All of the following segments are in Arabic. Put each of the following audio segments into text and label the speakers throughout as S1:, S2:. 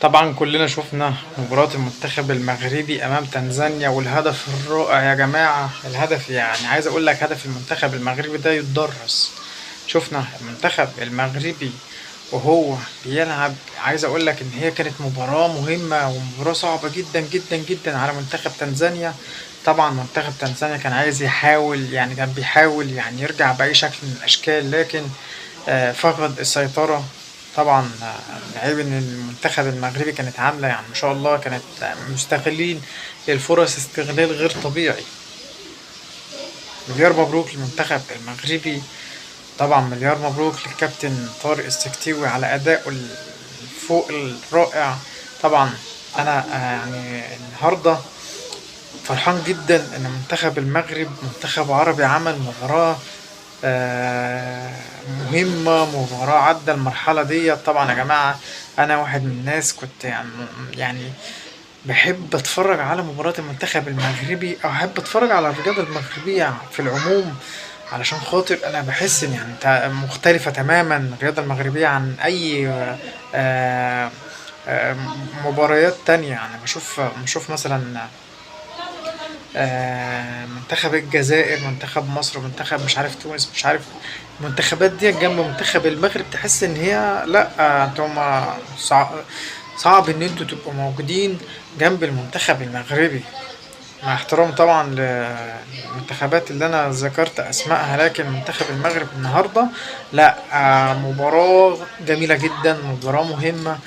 S1: طبعا كلنا شفنا مباراة المنتخب المغربي أمام تنزانيا والهدف الرائع يا جماعة. الهدف يعني عايز أقول لك هدف المنتخب المغربي ده يتدرس. شفنا المنتخب المغربي وهو بيلعب. عايز أقول لك إن هي كانت مباراة مهمة ومباراة صعبة جدا جدا جدا على منتخب تنزانيا. طبعا منتخب تنزانيا كان عايز يحاول، يعني كان بيحاول يعني يرجع بأي شكل من الأشكال، لكن فقد السيطرة. طبعا العيب ان المنتخب المغربي كانت عاملة يعني ما شاء الله، كانت مستغلين الفرص استغلال غير طبيعي. مليار مبروك للمنتخب المغربي. طبعا مليار مبروك للكابتن طارق السكتيوي على أدائه فوق الرائع. طبعا أنا يعني النهاردة فرحان جدا إن منتخب المغرب منتخب عربي عمل مباراة آه، مهمة، مباراة عدى المرحلة دي. طبعا يا جماعة أنا واحد من الناس كنت يعني بحب أتفرج على مباراة المنتخب المغربي، أو أحب أتفرج على الرياضة المغربية في العموم، علشان خاطر أنا بحس إن يعني مختلفة تماما الرياضة المغربية عن أي آه، آه، مباريات تانية. يعني بشوف مثلا منتخب الجزائر، منتخب مصر، منتخب مش عارف تونس، مش عارف المنتخبات دي جنب منتخب المغرب، تحس ان هي لا انتوا صعب ان انتوا تبقوا موجودين جنب المنتخب المغربي. مع احترام طبعا للمنتخبات اللي انا ذكرت اسمائها، لكن منتخب المغرب النهارده لا، مباراة جميلة جدا، مباراة مهمة.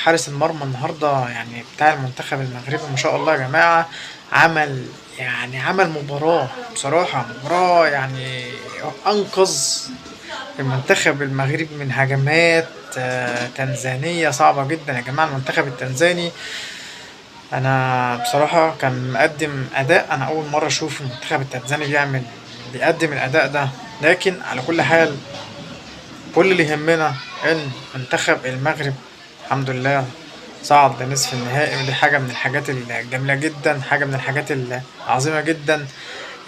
S1: حارس المرمى النهارده يعني بتاع المنتخب المغربي ما شاء الله يا جماعة، عمل يعني عمل مباراة بصراحة، مباراة يعني أنقذ المنتخب المغربي من هجمات تنزانية صعبة جدا. يا جماعة المنتخب التنزاني انا بصراحة كان مقدم اداء، انا اول مرة اشوف المنتخب التنزاني بيقدم الاداء ده. لكن على كل حال كل اللي يهمنا ان منتخب المغرب الحمد لله صعد لنصف النهائي، ودي حاجة من الحاجات الجميلة جدا، حاجة من الحاجات العظيمة جدا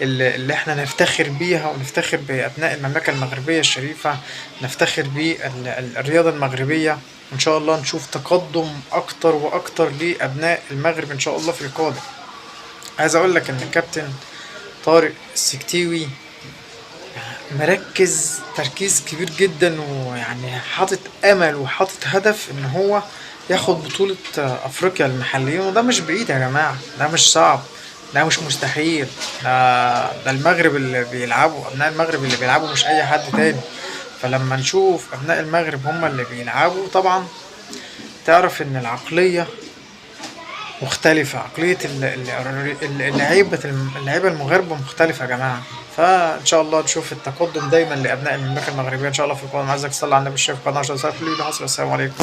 S1: اللي احنا نفتخر بيها، ونفتخر بأبناء المملكة المغربية الشريفة، نفتخر بالرياضة المغربية. إن شاء الله نشوف تقدم أكتر وأكتر لأبناء المغرب إن شاء الله في القادم. عايز أقول لك إن الكابتن طارق السكتيوي مركز تركيز كبير جدا، ويعني حاطط أمل وحاطط هدف إن هو ياخد بطولة أفريقيا المحليين، وده مش بعيد يا جماعة، ده مش صعب، ده مش مستحيل. ده المغرب اللي بيلعبوا، أبناء المغرب اللي بيلعبوا، مش أي حد تاني. فلما نشوف أبناء المغرب هم اللي بيلعبوا طبعا تعرف إن العقلية مختلفة، عقلية اللعيبة المغاربة مختلفة يا جماعة. فإن شاء الله نشوف التقدم دايما لأبناء المملكة المغربية إن شاء الله في القادم. عايزك تصلي على النبي الشريف قناة عشان كل حصل. السلام عليكم.